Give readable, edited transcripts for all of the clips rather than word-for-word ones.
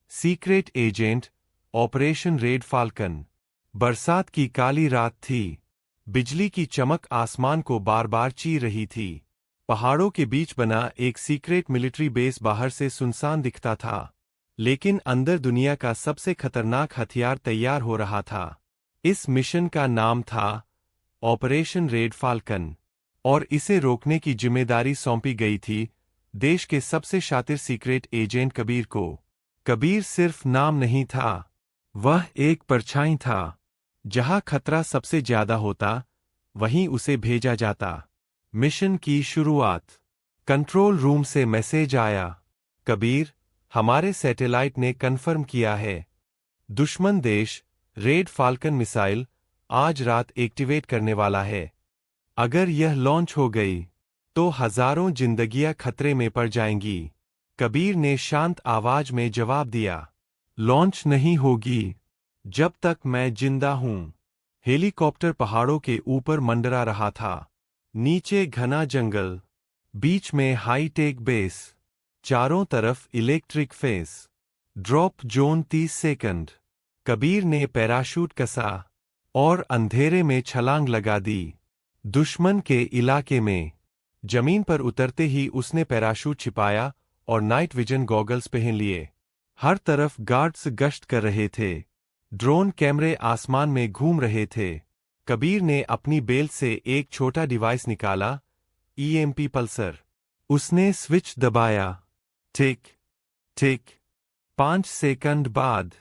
Secret agent, operation red falcon. बरसात की काली रात थी। बिजली की चमक आसमान को बार बार चीर रही थी। पहाड़ों के बीच बना एक सीक्रेट मिलिट्री बेस बाहर से सुनसान दिखता था, लेकिन अंदर दुनिया का सबसे खतरनाक हथियार तैयार हो रहा था। इस मिशन का नाम था ऑपरेशन रेड फाल्कन, और इसे रोकने की जिम्मेदारी सौंपी गई थी देश के सबसे शातिर सीक्रेट एजेंट कबीर को। कबीर सिर्फ नाम नहीं था, वह एक परछाई था। जहां खतरा सबसे ज्यादा होता, वहीं उसे भेजा जाता। मिशन की शुरुआत। कंट्रोल रूम से मैसेज आया, कबीर, हमारे सैटेलाइट ने कन्फर्म किया है, दुश्मन देश रेड फाल्कन मिसाइल आज रात एक्टिवेट करने वाला है। अगर यह लॉन्च हो गई तो हजारों जिंदगियां खतरे में पड़ जाएंगी। कबीर ने शांत आवाज में जवाब दिया, लॉन्च नहीं होगी जब तक मैं जिंदा हूं। हेलीकॉप्टर पहाड़ों के ऊपर मंडरा रहा था। नीचे घना जंगल, बीच में हाई-टेक बेस, चारों तरफ electric fence. Drop zone 30 second. Kabir ने पैराशूट कसा और अंधेरे में छलांग लगा दी। दुश्मन के इलाके में। जमीन पर उतरते ही उसने पैराशूट छिपाया और नाइट विजन गॉगल्स पहन लिए। हर तरफ गार्ड्स गश्त कर रहे थे। ड्रोन कैमरे आसमान में घूम रहे थे। कबीर ने अपनी बेल्ट से एक छोटा डिवाइस निकाला, ईएमपी पल्सर। उसने स्विच दबाया। टिक टिक। 5 सेकंड बाद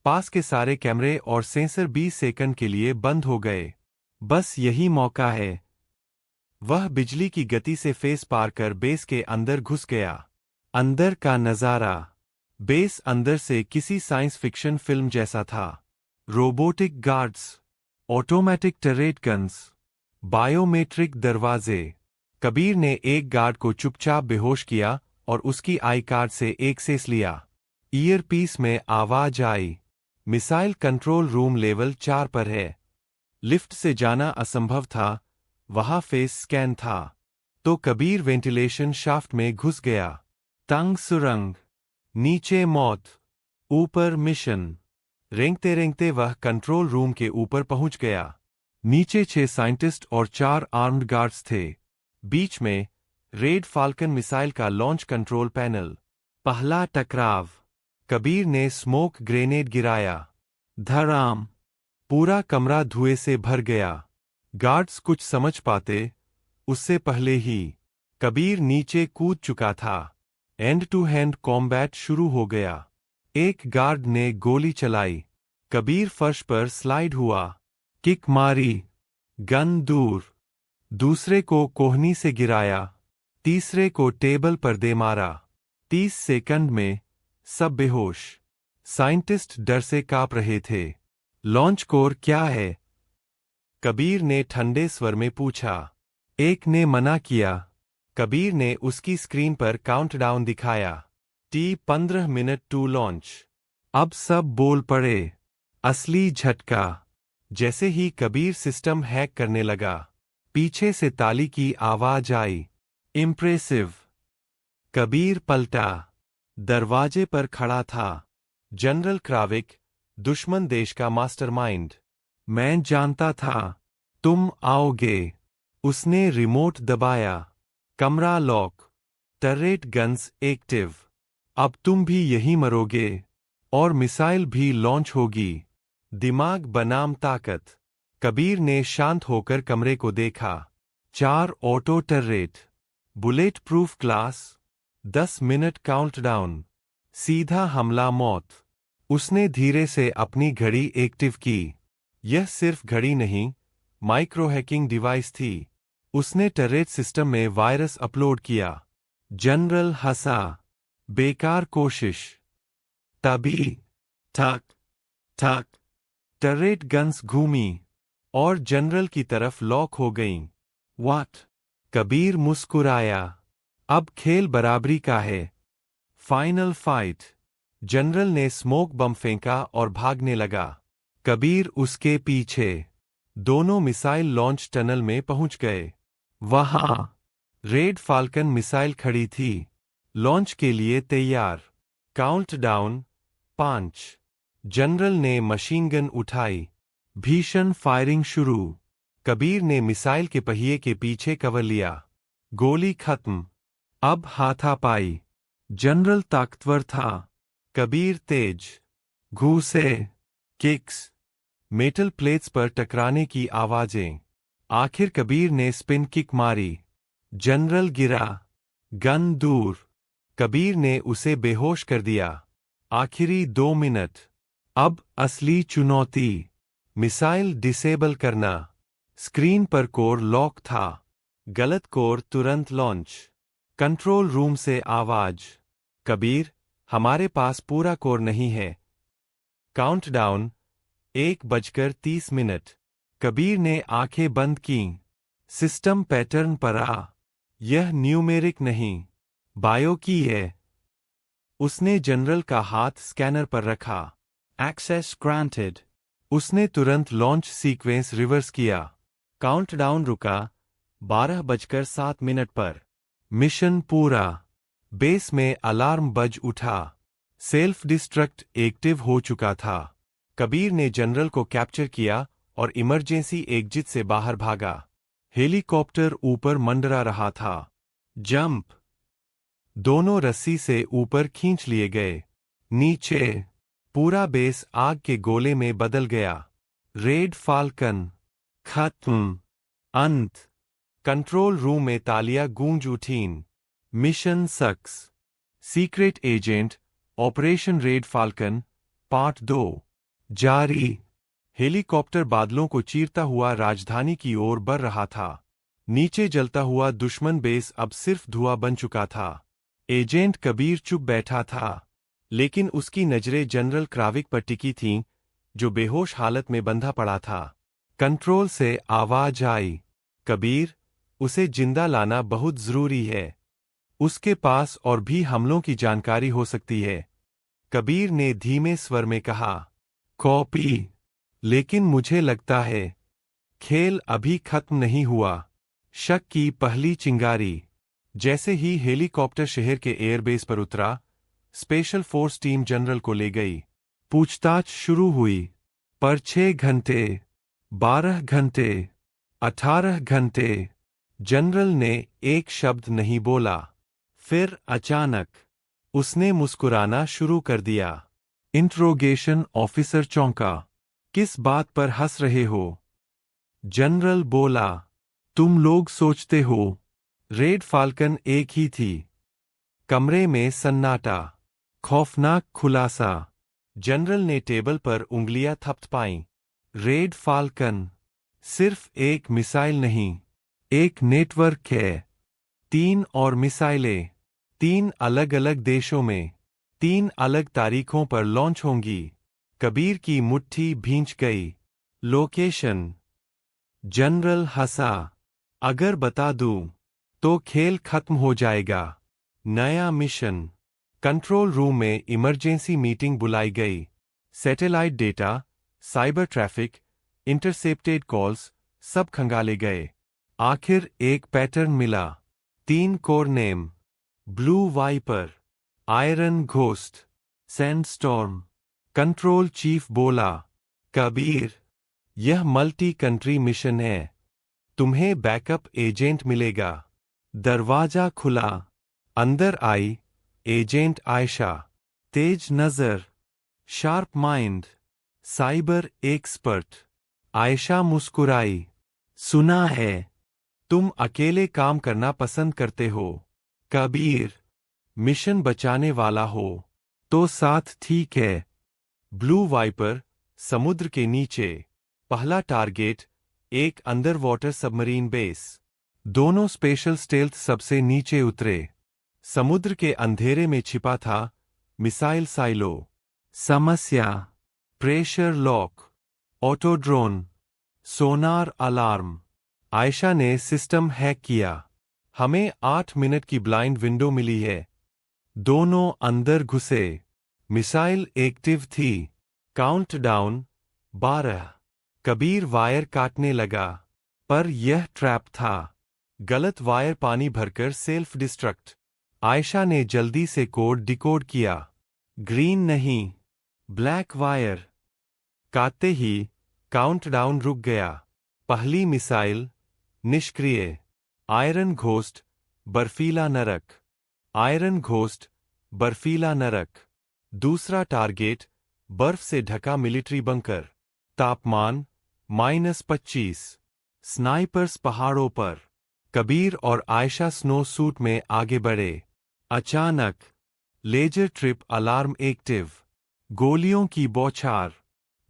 पास के सारे कैमरे और सेंसर 20 सेकंड के लिए बंद हो गए। बस यही मौका है। वह बिजली की गति से फेस पार कर बेस के अंदर घुस गया। अंदर का नजारा। बेस अंदर से किसी साइंस फिक्शन फिल्म जैसा था। Robotic guards, automatic turret guns, biometric दरवाजे। कबीर ने एक गार्ड को चुपचाप बेहोश किया और उसकी आई कार्ड से एक्सेस लिया। ईयरपीस में आवाज आई, मिसाइल कंट्रोल रूम लेवल 4 पर है। लिफ्ट से जाना असंभव था, वहां फेस स्कैन था। तो कबीर वेंटिलेशन शाफ्ट में घुस गया। तंग सुरंग, नीचे मौत, ऊपर मिशन। रेंगते रेंगते वह कंट्रोल रूम के ऊपर पहुंच गया। नीचे 6 साइंटिस्ट और 4 आर्म्ड गार्ड्स थे। बीच में रेड फाल्कन मिसाइल का लॉन्च कंट्रोल पैनल। पहला टकराव। कबीर ने स्मोक ग्रेनेड गिराया। धड़ाम। पूरा कमरा धुएं से भर गया। गार्ड्स कुछ समझ पाते उससे पहले ही कबीर नीचे कूद चुका था। एंड टू हैंड कॉम्बैट शुरू हो गया। एक गार्ड ने गोली चलाई। कबीर फर्श पर स्लाइड हुआ, किक मारी, गन दूर। दूसरे को कोहनी से गिराया, तीसरे को टेबल पर दे मारा। 30 सेकंड में सब बेहोश। साइंटिस्ट डर से कांप रहे थे। लॉन्च कोर क्या है? कबीर ने ठंडे स्वर में पूछा। एक ने मना किया। कबीर ने उसकी स्क्रीन पर काउंटडाउन दिखाया। T 15 minute to launch. अब सब बोल पड़े। असली झटका। जैसे ही कबीर सिस्टम हैक करने लगा, पीछे से ताली की आवाज आई। इम्प्रेसिव। कबीर पलटा। दरवाजे पर खड़ा था जनरल क्राविक, दुश्मन देश का मास्टरमाइंड। मैं जानता था तुम आओगे। उसने रिमोट दबाया। कमरा लॉक, टर्रेट गन्स एक्टिव। अब तुम भी यहीं मरोगे और मिसाइल भी लॉन्च होगी। दिमाग बनाम ताकत। कबीर ने शांत होकर कमरे को देखा। 4 auto turret, bullet proof glass, 10 minute countdown, सीधा हमला मौत। उसने धीरे से अपनी घड़ी एक्टिव की। यह सिर्फ घड़ी नहीं, माइक्रो हैकिंग डिवाइस थी। उसने टर्रेट सिस्टम में वायरस अपलोड किया। जनरल हंसा। बेकार कोशिश। तभी ठक ठक, टर्रेट गन्स घूमी और जनरल की तरफ लॉक हो गईं। व्हाट? कबीर मुस्कुराया। अब खेल बराबरी का है। Final fight. जनरल ने स्मोक बम फेंका और भागने लगा। कबीर उसके पीछे। दोनों मिसाइल लॉन्च टनल में पहुंच गए। वहां रेड फाल्कन मिसाइल खड़ी थी, लॉन्च के लिए तैयार। काउंटडाउन 5। जनरल ने मशीन गन उठाई। भीषण फायरिंग शुरू। कबीर ने मिसाइल के पहिए के पीछे कवर लिया। गोली खत्म। अब हाथापाई। जनरल ताकतवर था, कबीर तेज। घूसे, किक्स, मेटल प्लेट्स पर टकराने की आवाजें। आखिर कबीर ने स्पिन किक मारी। जनरल गिरा। गन दूर। कबीर ने उसे बेहोश कर दिया। आखिरी 2 मिनट। अब असली चुनौती, मिसाइल डिसेबल करना। स्क्रीन पर कोर लॉक था। गलत कोर तुरंत लॉन्च। कंट्रोल रूम से आवाज, कबीर, हमारे पास पूरा कोर नहीं है। काउंटडाउन, 1:30। कबीर ने आंखें बंद कीं। सिस्टम पैटर्न पर आ। यह न्यूमेरिक नहीं, बायो की है। उसने जनरल का हाथ स्कैनर पर रखा। Access granted. उसने तुरंत लॉन्च सीक्वेंस रिवर्स किया। काउंटडाउन रुका, 12:07 पर। मिशन पूरा। बेस में अलार्म बज उठा। सेल्फ डिस्ट्रक्ट एक्टिव हो चुका था। कबीर ने जनरल को कैप्चर किया और इमरजेंसी एग्जिट से बाहर भागा। हेलीकॉप्टर ऊपर मंडरा रहा था। जंप। दोनों रस्सी से ऊपर खींच लिए गए। नीचे। पूरा बेस आग के गोले में बदल गया। Red falcon. खत्म। अंत। कंट्रोल रूम में तालियां गूंज उठीं। Mission success. Secret agent, operation red falcon, part 2 जारी। हेलीकॉप्टर बादलों को चीरता हुआ राजधानी की ओर बढ़ रहा था। नीचे जलता हुआ दुश्मन बेस अब सिर्फ धुआं बन चुका था। एजेंट कबीर चुप बैठा था, लेकिन उसकी नजरें जनरल क्राविक पर टिकी थीं, जो बेहोश हालत में बंधा पड़ा था। कंट्रोल से आवाज आई, कबीर, उसे जिंदा लाना बहुत जरूरी है। उसके पास और भी हमलों की जानकारी हो सकती है। कबीर ने धीमे स्वर में कहा, कॉपी। लेकिन मुझे लगता है खेल अभी खत्म नहीं हुआ। शक की पहली चिंगारी। जैसे ही हेलीकॉप्टर शहर के एयरबेस पर उतरा, स्पेशल फोर्स टीम जनरल को ले गई। पूछताछ शुरू हुई। पर 6 घंटे, 12 घंटे, 18 घंटे जनरल ने एक शब्द नहीं बोला। फिर अचानक उसने मुस्कुराना शुरू कर दिया। इंट्रोगेशन ऑफिसर चौंका। किस बात पर हंस रहे हो? जनरल बोला, तुम लोग सोचते हो रेड फाल्कन एक ही थी। कमरे में सन्नाटा। खौफनाक खुलासा। जनरल ने टेबल पर उंगलियां थपथपाईं। रेड फाल्कन सिर्फ एक मिसाइल नहीं, एक नेटवर्क है। 3 और मिसाइलें, 3 अलग-अलग देशों में, 3 अलग तारीखों पर लॉन्च होंगी। कबीर की मुट्ठी भींच गई। लोकेशन। जनरल हंसा। अगर बता दूं तो खेल खत्म हो जाएगा। नया मिशन। कंट्रोल रूम में इमरजेंसी मीटिंग बुलाई गई। Satellite data, cyber traffic, intercepted calls सब खंगाले गए। आखिर एक पैटर्न मिला। 3 code name, blue viper, iron ghost, sandstorm. Control chief बोला, कबीर, यह मल्टी कंट्री मिशन है। तुम्हें बैकअप एजेंट मिलेगा। दरवाजा खुला। अंदर आई एजेंट आयशा। तेज नजर, sharp mind, cyber expert. Ayesha मुस्कुराई। सुना है तुम अकेले काम करना पसंद करते हो। कबीर, मिशन बचाने वाला हो तो साथ ठीक है। ब्लू वाइपर, समुद्र के नीचे। पहला टारगेट, एक अंडर वाटर सबमरीन बेस। दोनों स्पेशल स्टेल्थ सबसे नीचे उतरे। समुद्र के अंधेरे में छिपा था मिसाइल साइलो। समस्या, प्रेशर लॉक, ऑटो ड्रोन, सोनार अलार्म। आयशा ने सिस्टम हैक किया। हमें 8 मिनट की ब्लाइंड विंडो मिली है। दोनों अंदर घुसे। मिसाइल एक्टिव थी। काउंटडाउन, 12। कबीर वायर काटने लगा, पर यह ट्रैप था। गलत वायर पानी भरकर सेल्फ डिस्ट्रक्ट। आयशा ने जल्दी से कोड डिकोड किया। ग्रीन नहीं, ब्लैक वायर। काटते ही काउंटडाउन रुक गया। पहली मिसाइल निष्क्रिय। आयरन घोस्ट, बर्फीला नरक। आयरन घोस्ट, बर्फीला नरक। दूसरा टारगेट बर्फ से ढका मिलिट्री बंकर। तापमान -25। स्नाइपर्स पहाड़ों पर। कबीर और आयशा स्नो सूट में आगे बढ़े। अचानक लेजर ट्रिप अलार्म एक्टिव। गोलियों की बौछार।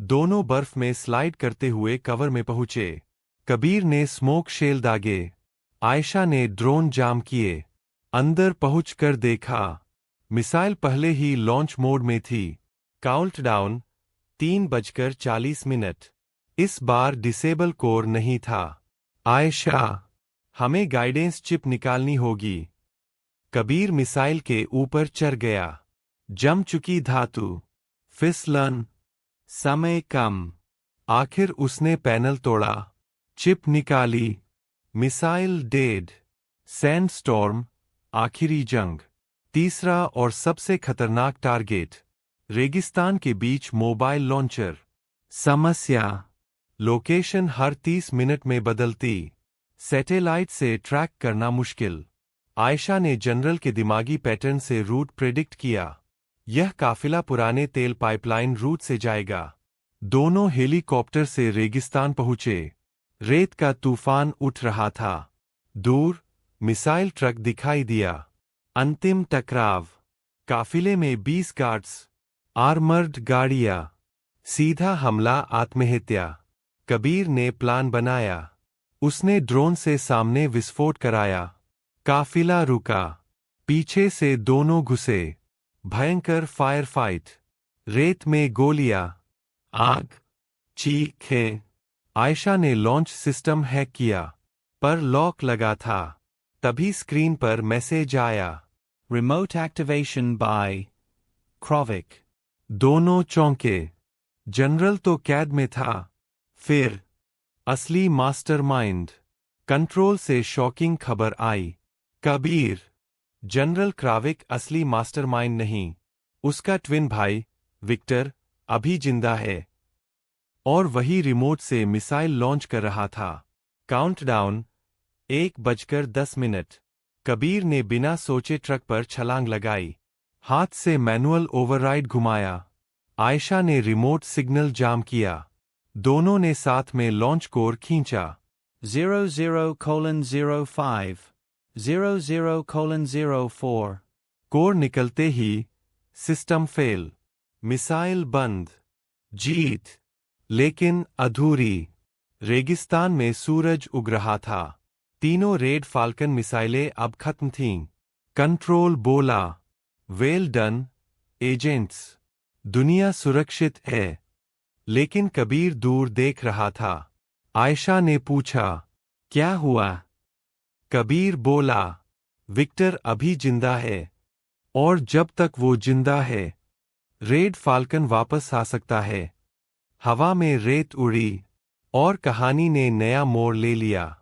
दोनों बर्फ में स्लाइड करते हुए कवर में पहुंचे। कबीर ने स्मोक शेल दागे। आयशा ने ड्रोन जाम किए। अंदर पहुंचकर देखा, मिसाइल पहले ही लॉन्च मोड में थी। काउंटडाउन 3:40। इस बार डिसेबल कोर नहीं था। आयशा, हमें गाइडेंस चिप निकालनी होगी। कबीर मिसाइल के ऊपर चढ़ गया। जम चुकी धातु। फिसलन। समय कम। आखिर उसने पैनल तोड़ा। चिप निकाली। Missile dead. सैंडस्टॉर्म, आखिरी जंग। तीसरा और सबसे खतरनाक टारगेट, रेगिस्तान के बीच मोबाइल लॉन्चर। समस्या, लोकेशन हर 30 मिनट में बदलती। सैटेलाइट से ट्रैक करना मुश्किल। आयशा ने जनरल के दिमागी पैटर्न से रूट प्रेडिक्ट किया। यह काफिला पुराने तेल पाइपलाइन रूट से जाएगा। दोनों हेलीकॉप्टर से रेगिस्तान पहुंचे। रेत का तूफान उठ रहा था। दूर मिसाइल ट्रक दिखाई दिया। अंतिम टकराव। काफिले में 20 गार्ड्स, आर्मर्ड गाड़ियां। सीधा हमला, आत्महत्या। कबीर ने प्लान बनाया। उसने ड्रोन से सामने विस्फोट कराया। काफिला रुका। पीछे से दोनों घुसे। भयंकर फायर फाइट। रेत में गोलियां, आग, चीखें। आयशा ने लॉन्च सिस्टम हैक किया, पर लॉक लगा था। तभी स्क्रीन पर मैसेज आया, रिमोट एक्टिवेशन बाय क्रोविक। दोनों चौंके। जनरल तो कैद में था। फिर असली मास्टरमाइंड। कंट्रोल से शॉकिंग खबर आई। कबीर, जनरल क्राविक असली मास्टरमाइंड नहीं, उसका ट्विन भाई विक्टर अभी जिंदा है और वही रिमोट से मिसाइल लॉन्च कर रहा था। काउंटडाउन 1:10। कबीर ने बिना सोचे ट्रक पर छलांग लगाई। हाथ से मैनुअल ओवरराइड घुमाया। आयशा ने रिमोट सिग्नल जाम किया। दोनों ने साथ में लॉन्च कोर खींचा। 00:05, 00:04। कोर निकलते ही सिस्टम फेल। मिसाइल बंद। जीत, लेकिन अधूरी। रेगिस्तान में सूरज उग रहा था। तीनों रेड फाल्कन मिसाइलें अब खत्म थीं। कंट्रोल बोला, वेल डन एजेंट्स, दुनिया सुरक्षित है। लेकिन कबीर दूर देख रहा था। आयशा ने पूछा, क्या हुआ? कबीर बोला, विक्टर अभी जिंदा है और जब तक वो जिंदा है, रेड फाल्कन वापस आ सकता है। हवा में रेत उड़ी और कहानी ने नया मोड़ ले लिया।